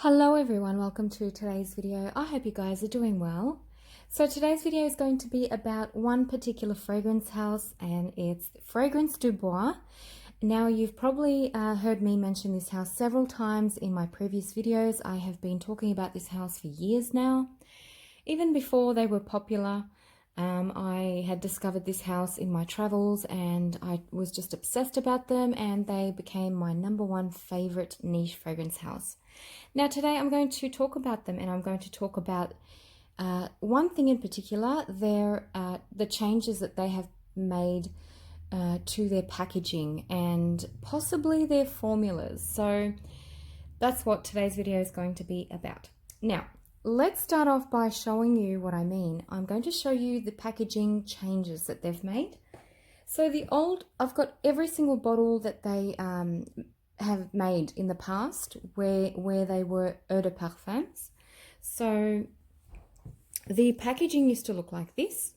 Hello everyone, welcome to today's video. I hope you guys are doing well. So today's video is going to be about one particular fragrance house, and it's Fragrance Du Bois. Now you've probably heard me mention this house several times in my previous videos. I have been talking about this house for years now. Even before they were popular, I had discovered this house in my travels and I was just obsessed about them, and they became my #1 favorite niche fragrance house. Now today I'm going to talk about them, and I'm going to talk about one thing in particular, the changes that they have made to their packaging and possibly their formulas. So that's what today's video is going to be about. Now, let's start off by showing you what I mean. I'm going to show you the packaging changes that they've made. So I've got every single bottle that they have made in the past where they were eau de parfums. So the packaging used to look like this.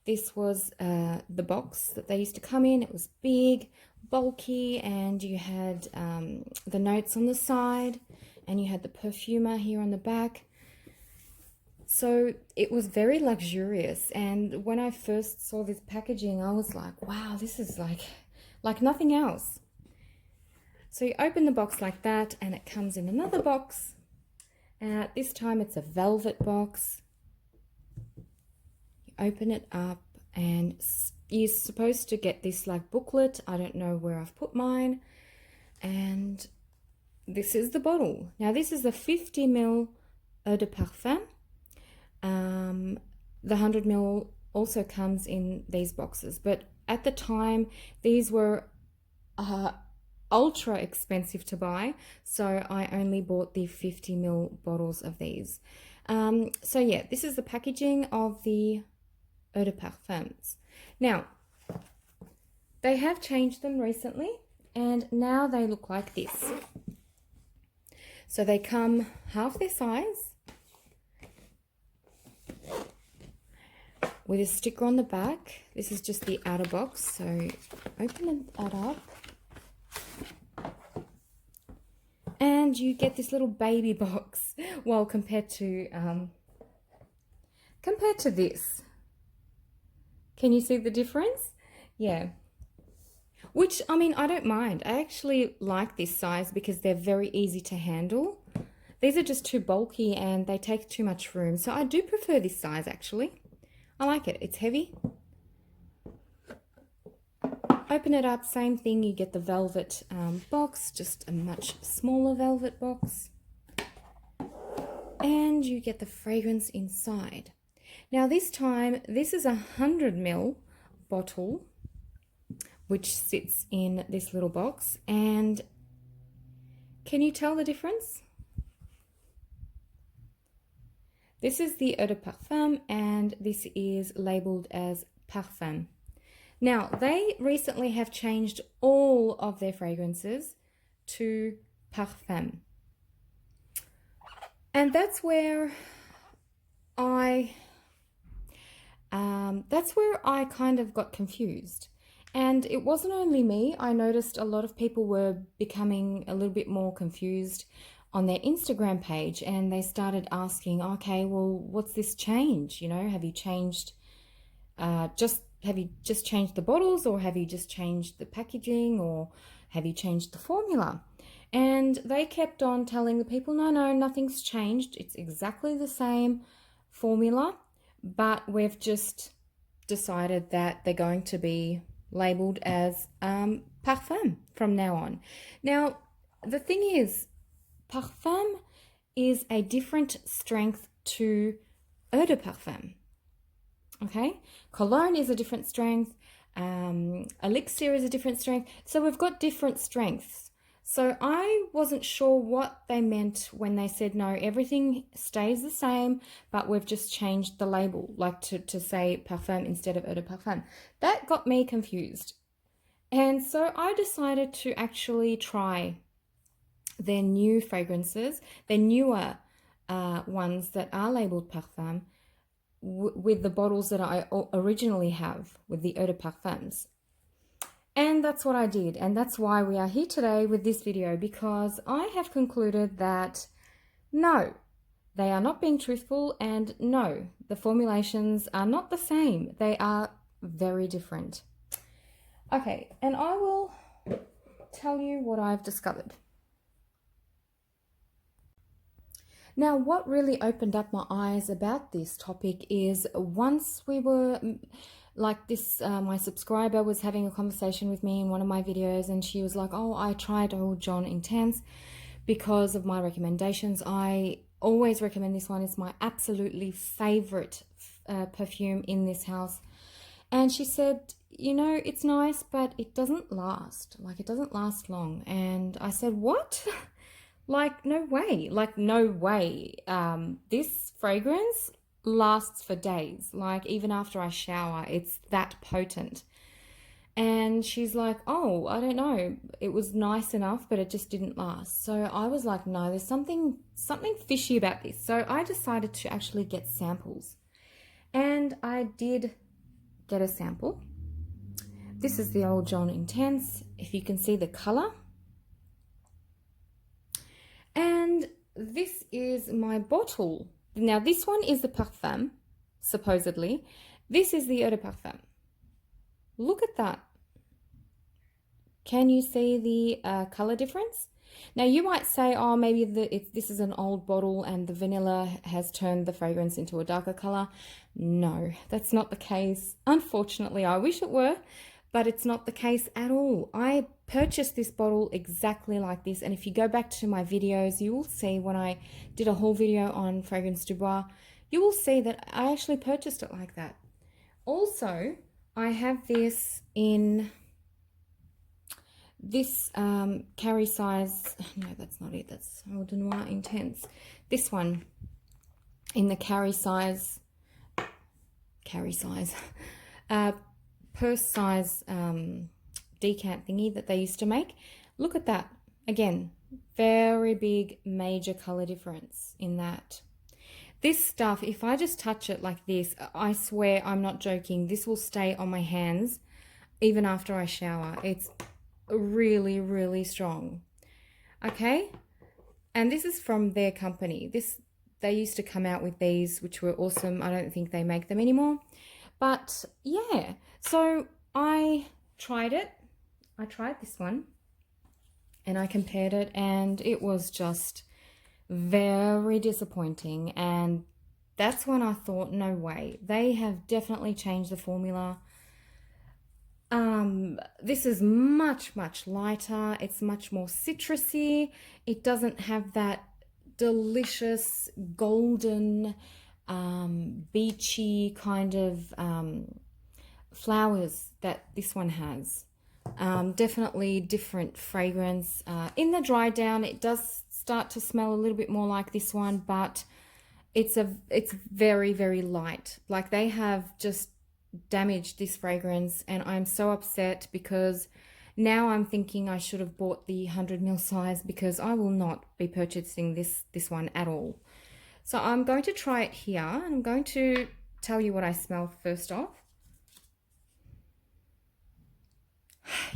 This was the box that they used to come in. It was big, bulky, and you had the notes on the side, and you had the perfumer here on the back. So it was very luxurious, and when I first saw this packaging, I was like, wow, this is like nothing else. So you open the box like that, and it comes in another box. This time it's a velvet box. You open it up, and you're supposed to get this like booklet. I don't know where I've put mine. And this is the bottle. Now this is a 50 ml eau de parfum. The 100 ml also comes in these boxes, but at the time these were ultra expensive to buy, so I only bought the 50 ml bottles of these. So yeah, this is the packaging of the eau de parfums. Now they have changed them recently, and now they look like this. So they come half their size with a sticker on the back. This is just the outer box, so open that up. And you get this little baby box. Well, compared to this. Can you see the difference? Yeah. Which, I mean, I don't mind. I actually like this size because they're very easy to handle. These are just too bulky and they take too much room. So I do prefer this size actually. I like it. It's heavy. Open it up, same thing, you get the velvet box, just a much smaller velvet box. And you get the fragrance inside. Now this time, this is a 100 ml bottle, which sits in this little box. And can you tell the difference? This is the eau de parfum, and this is labeled as parfum. Now, they recently have changed all of their fragrances to parfum. And that's where I kind of got confused. And it wasn't only me. I noticed a lot of people were becoming a little bit more confused on their Instagram page, and they started asking, okay, well, what's this change? You know, have you changed have you just changed the bottles, or have you just changed the packaging, or have you changed the formula? And they kept on telling the people, no, nothing's changed. It's exactly the same formula, but we've just decided that they're going to be labeled as parfum from now on. Now, the thing is, parfum is a different strength to eau de parfum. Okay, cologne is a different strength, elixir is a different strength, so we've got different strengths. So I wasn't sure what they meant when they said, no, everything stays the same, but we've just changed the label, like to say parfum instead of eau de parfum. That got me confused. And so I decided to actually try their new fragrances, their newer ones that are labeled parfum, with the bottles that I originally have with the eau de parfums. And that's what I did, and that's why we are here today with this video, because I have concluded that No, they are not being truthful, and no, the formulations are not the same. They are very different. Okay, and I will tell you what I've discovered. Now, what really opened up my eyes about this topic is once we were like this, my subscriber was having a conversation with me in one of my videos, and she was like, oh, I tried Old John Intense because of my recommendations. I always recommend this one. It's my absolutely favorite perfume in this house. And she said, you know, it's nice, but it doesn't last. Like, it doesn't last long. And I said, what? Like, no way. Like, no way. This fragrance lasts for days. Like, even after I shower, it's that potent. And she's like, oh, I don't know. It was nice enough, but it just didn't last. So I was like, no, there's something fishy about this. So I decided to actually get samples. And I did get a sample. This is the Old John Intense, if you can see the color. And this is my bottle. Now this one is the Parfum, supposedly. This is the Eau de Parfum. Look at that. Can you see the color difference? Now you might say, oh, maybe this is an old bottle and the vanilla has turned the fragrance into a darker color. No, that's not the case. Unfortunately, I wish it were, but it's not the case at all. I purchased this bottle exactly like this, and if you go back to my videos, you will see when I did a whole video on Fragrance Du Bois, you will see that I actually purchased it like that. Also, I have this in this carry size. No, that's not it. That's Eau de Noir Intense. This one in the carry size, purse size decant thingy that they used to make. Look at that. Again, very big major color difference in that. This stuff, if I just touch it like this, I swear I'm not joking, this will stay on my hands even after I shower. It's really, really strong. Okay, and this is from their company. They used to come out with these, which were awesome. I don't think they make them anymore, but yeah. So I tried it. I tried this one and I compared it, and it was just very disappointing. And that's when I thought, no way, they have definitely changed the formula. This is much, much lighter. It's much more citrusy. It doesn't have that delicious golden beachy kind of flowers that this one has. Definitely different fragrance. In the dry down, it does start to smell a little bit more like this one, but it's very, very light. Like, they have just damaged this fragrance, and I'm so upset because now I'm thinking I should have bought the 100 ml size, because I will not be purchasing this one at all. So I'm going to try it here, and I'm going to tell you what I smell first off.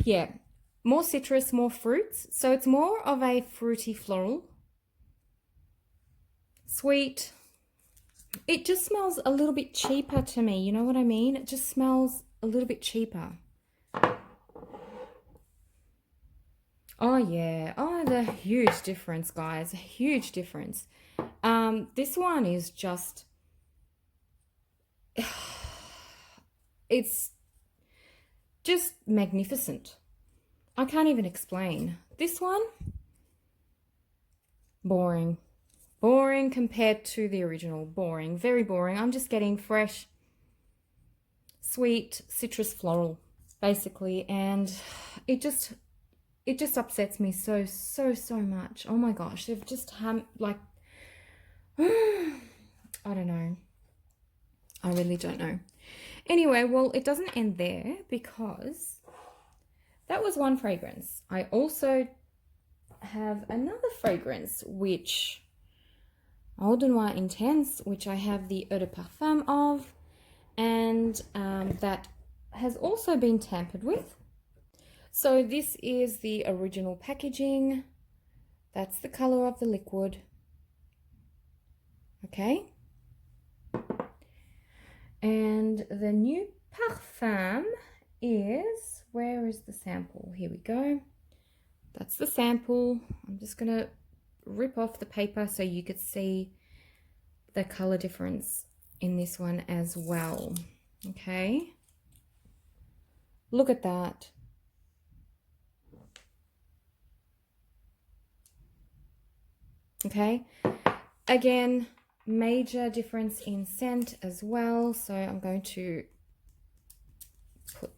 Yeah, more citrus, more fruits. So it's more of a fruity floral. Sweet. It just smells a little bit cheaper to me. You know what I mean? It just smells a little bit cheaper. Oh yeah. Oh, the huge difference, guys. A huge difference. This one is just, it's just magnificent. I can't even explain. This one, boring. Boring compared to the original. Boring. Very boring. I'm just getting fresh, sweet, citrus floral, basically. And it just upsets me so much. Oh my gosh. They've just like, I don't know. I really don't know. Anyway, well, it doesn't end there, because that was one fragrance. I also have another fragrance, which Eau de Noir Intense, which I have the Eau de Parfum of, and that has also been tampered with. So this is the original packaging. That's the color of the liquid. Okay. And the new Parfum is, where is the sample? Here we go. That's the sample. I'm just going to rip off the paper so you could see the color difference in this one as well. Okay. Look at that. Okay. Again, major difference in scent as well. So I'm going to put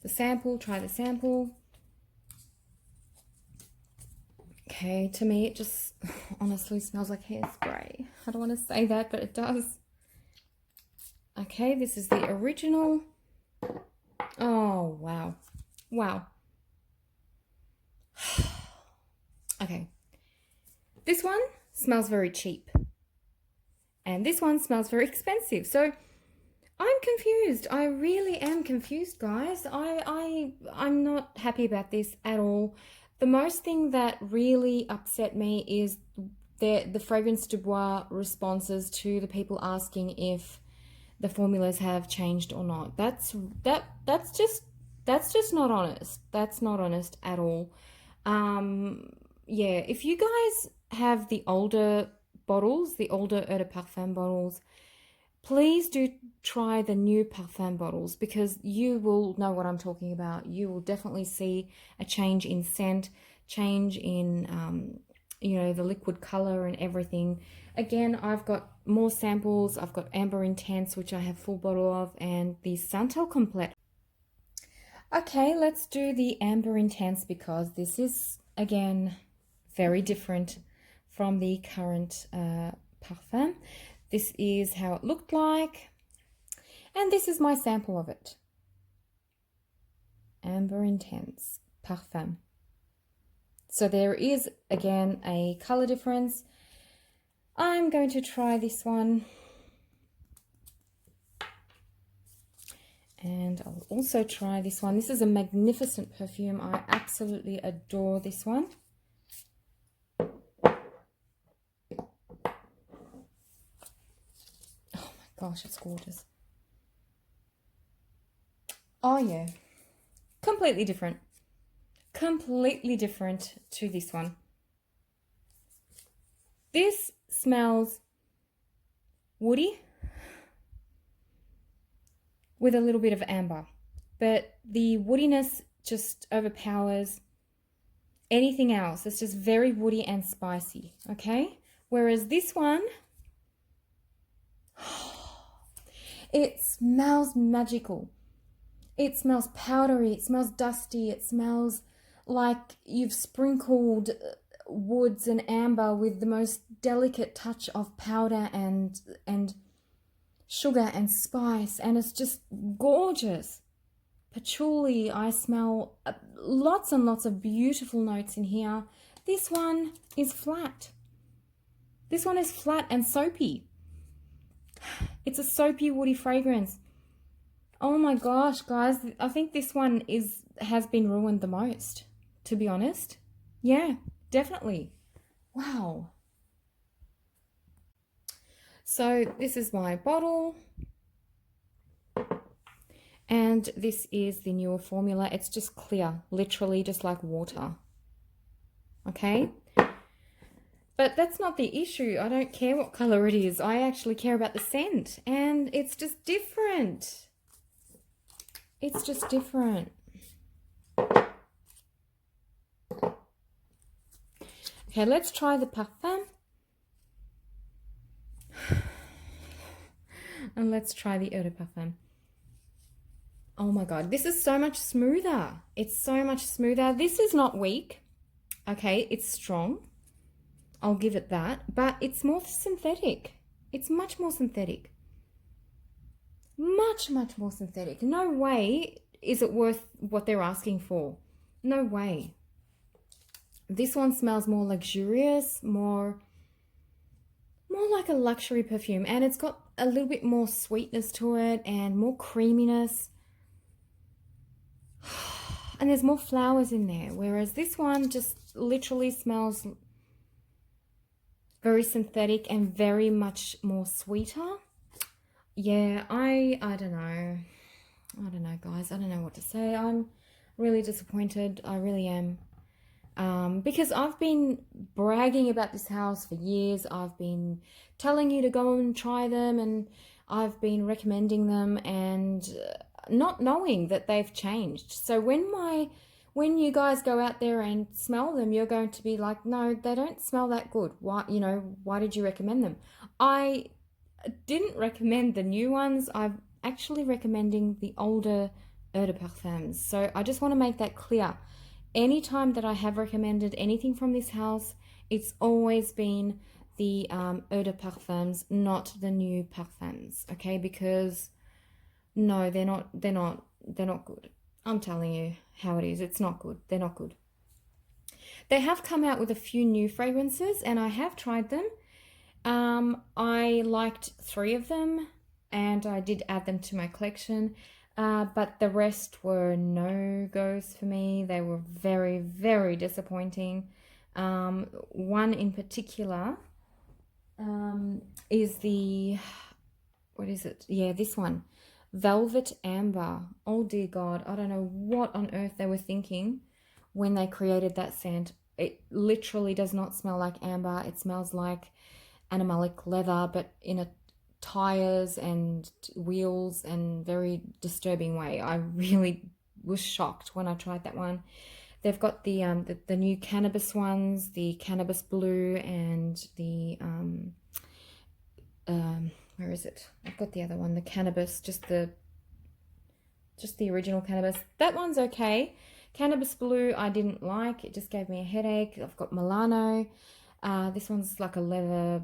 the sample, try the sample. Okay, to me it just honestly smells like hairspray. I don't want to say that, but it does. Okay, this is the original. Oh, wow. Wow. Okay. This one smells very cheap. And this one smells very expensive. So I'm confused. I really am confused, guys. I'm not happy about this at all. The most thing that really upset me is the Fragrance Du Bois responses to the people asking if the formulas have changed or not. That's just not honest. That's not honest at all. Yeah, if you guys have the older bottles, the older Eau de Parfum bottles, please do try the new Parfum bottles, because you will know what I'm talking about. You will definitely see a change in scent, change in, you know, the liquid color and everything. Again, I've got more samples. I've got Amber Intense, which I have full bottle of, and the Santal Complete. Okay, let's do the Amber Intense, because this is, again, very different from the current Parfum. This is how it looked like, and this is my sample of it. Amber Intense Parfum. So there is, again, a color difference. I'm going to try this one. And I'll also try this one. This is a magnificent perfume. I absolutely adore this one. Gosh, it's gorgeous. Oh yeah, completely different to this one. This smells woody with a little bit of amber, but the woodiness just overpowers anything else. It's just very woody and spicy. Okay, whereas this one, it smells magical. It smells powdery. It smells dusty. It smells like you've sprinkled woods and amber with the most delicate touch of powder and sugar and spice, and it's just gorgeous. Patchouli. I smell lots and lots of beautiful notes in here. This one is flat. This one is flat and soapy. It's a soapy, woody fragrance. Oh my gosh, guys. I think this one has been ruined the most, to be honest. Yeah, definitely. Wow. So this is my bottle. And this is the newer formula. It's just clear, literally just like water. Okay? But that's not the issue. I don't care what color it is. I actually care about the scent. And it's just different. It's just different. Okay, let's try the Parfum. And let's try the Eau de Parfum. Oh my God, this is so much smoother. It's so much smoother. This is not weak. Okay, it's strong. I'll give it that. But it's more synthetic. It's much more synthetic. Much, much more synthetic. No way is it worth what they're asking for. No way. This one smells more luxurious, more like a luxury perfume, and it's got a little bit more sweetness to it and more creaminess. And there's more flowers in there, whereas this one just literally smells very synthetic and very much more sweeter. Yeah, I don't know. I don't know, guys. I don't know what to say. I'm really disappointed. I really am. Because I've been bragging about this house for years. I've been telling you to go and try them, and I've been recommending them, and not knowing that they've changed. So when you guys go out there and smell them, you're going to be like, no, they don't smell that good. Why, why did you recommend them? I didn't recommend the new ones. I'm actually recommending the older eau de parfums. So I just want to make that clear. Anytime that I have recommended anything from this house, it's always been the eau de parfums, not the new parfums, okay? Because no, they're not good. I'm telling you how it is. It's not good. They're not good. They have come out with a few new fragrances, and I have tried them. I liked 3 of them, and I did add them to my collection. But the rest were no-goes for me. They were very, very disappointing. One in particular is the, what is it? Yeah, this one. Velvet Amber. Oh dear God, I don't know what on earth they were thinking when they created that scent. It literally does not smell like amber. It smells like animalic leather, but in a tires and wheels and very disturbing way. I really was shocked when I tried that one. They've got the new cannabis ones, the cannabis blue, and the where is it? I've got the other one, the cannabis, just the original cannabis. That one's okay. Cannabis blue I didn't like. It just gave me a headache. I've got Milano. This one's like a leather,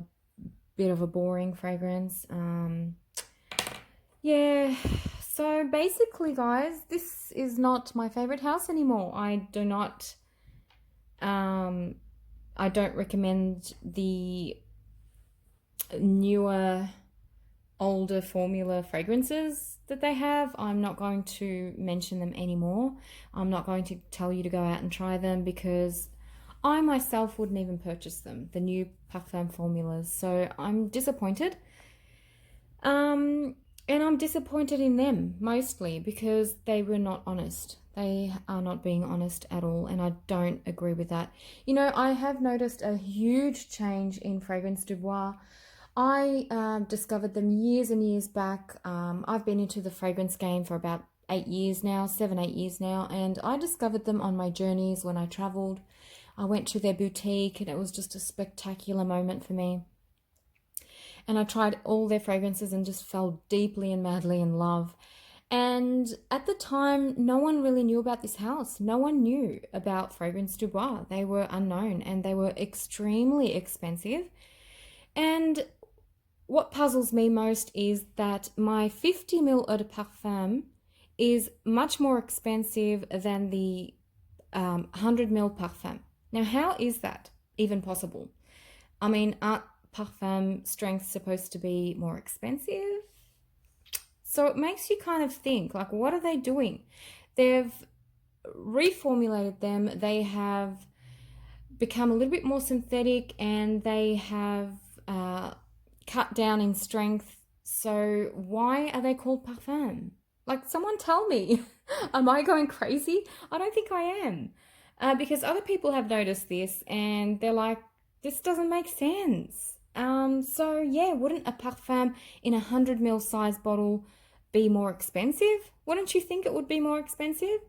bit of a boring fragrance. Yeah, so basically, guys, this is not my favorite house anymore. I don't recommend the newer, older formula fragrances that they have. I'm not going to mention them anymore. I'm not going to tell you to go out and try them, because I myself wouldn't even purchase them, the new Parfum formulas. So I'm disappointed. And I'm disappointed in them mostly because they were not honest. They are not being honest at all, and I don't agree with that. I have noticed a huge change in Fragrance Du Bois. I discovered them years and years back. I've been into the fragrance game for about 8 years now, 7, 8 years now, and I discovered them on my journeys when I traveled. I went to their boutique, and it was just a spectacular moment for me. And I tried all their fragrances and just fell deeply and madly in love. And at the time, no one really knew about this house. No one knew about Fragrance Du Bois. They were unknown, and they were extremely expensive. And what puzzles me most is that my 50 ml eau de parfum is much more expensive than the 100 ml parfum. Now, how is that even possible? I mean, aren't parfum strengths supposed to be more expensive? So it makes you kind of think, like, what are they doing? They've reformulated them. They have become a little bit more synthetic, and they have cut down in strength. So why are they called parfum? Like, someone tell me. Am I going crazy? I don't think I am. Because other people have noticed this, and they're like, this doesn't make sense. So yeah, wouldn't a parfum in 100 ml size bottle be more expensive? Wouldn't you think it would be more expensive?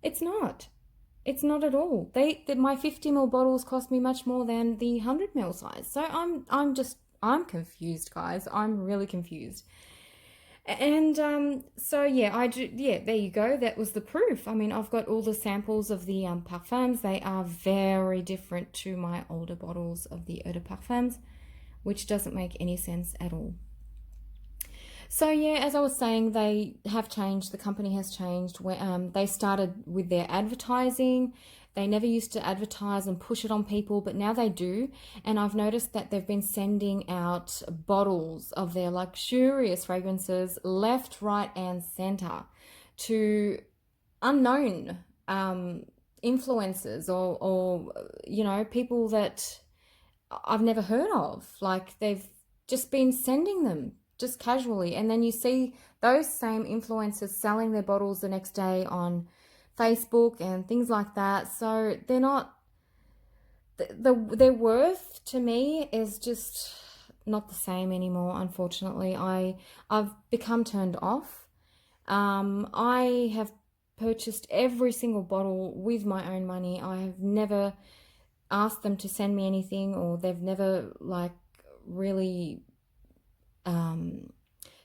It's not. It's not at all. My 50 ml bottles cost me much more than the 100 ml size. So I'm confused, guys. I'm really confused. And so yeah, there you go. That was the proof. I mean, I've got all the samples of the parfums. They are very different to my older bottles of the eau de parfums, which doesn't make any sense at all. So yeah, as I was saying, they have changed. The company has changed. They started with their advertising. They never used to advertise and push it on people, but now they do. And I've noticed that they've been sending out bottles of their luxurious fragrances left, right, and center to unknown influencers or people that I've never heard of. Like, they've just been sending them just casually, and then you see those same influencers selling their bottles the next day on Facebook and things like that. So they're not, their worth to me is just not the same anymore, unfortunately. I've become turned off. I have purchased every single bottle with my own money. I have never asked them to send me anything, or they've never like really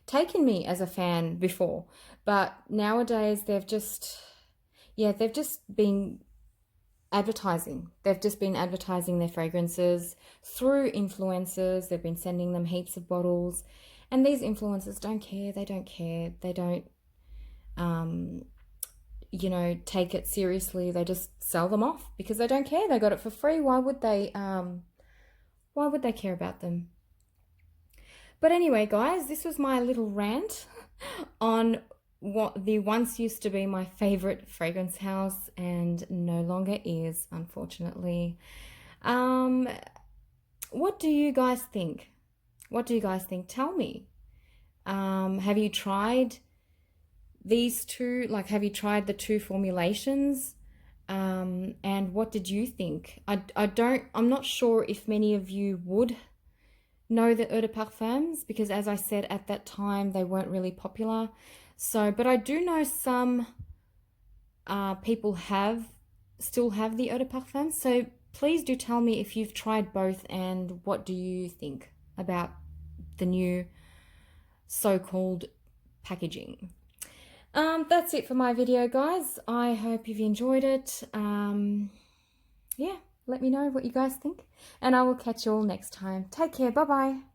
taken me as a fan before. But nowadays they've just been advertising. They've just been advertising their fragrances through influencers. They've been sending them heaps of bottles, and these influencers don't care. They don't care. They don't take it seriously. They just sell them off because they don't care. They got it for free. Why would they care about them? But anyway, guys, this was my little rant on what the once used to be my favorite fragrance house and no longer is, unfortunately. What do you guys think? What do you guys think? Tell me. Have you tried these two? Like, have you tried the two formulations? And what did you think? I'm not sure if many of you would know the eau de parfums, because as I said, at that time they weren't really popular. So, but I do know some people still have the eau de parfum. So please do tell me if you've tried both and what do you think about the new so-called packaging. That's it for my video, guys. I hope you've enjoyed it. Yeah, let me know what you guys think, and I will catch you all next time. Take care. Bye-bye.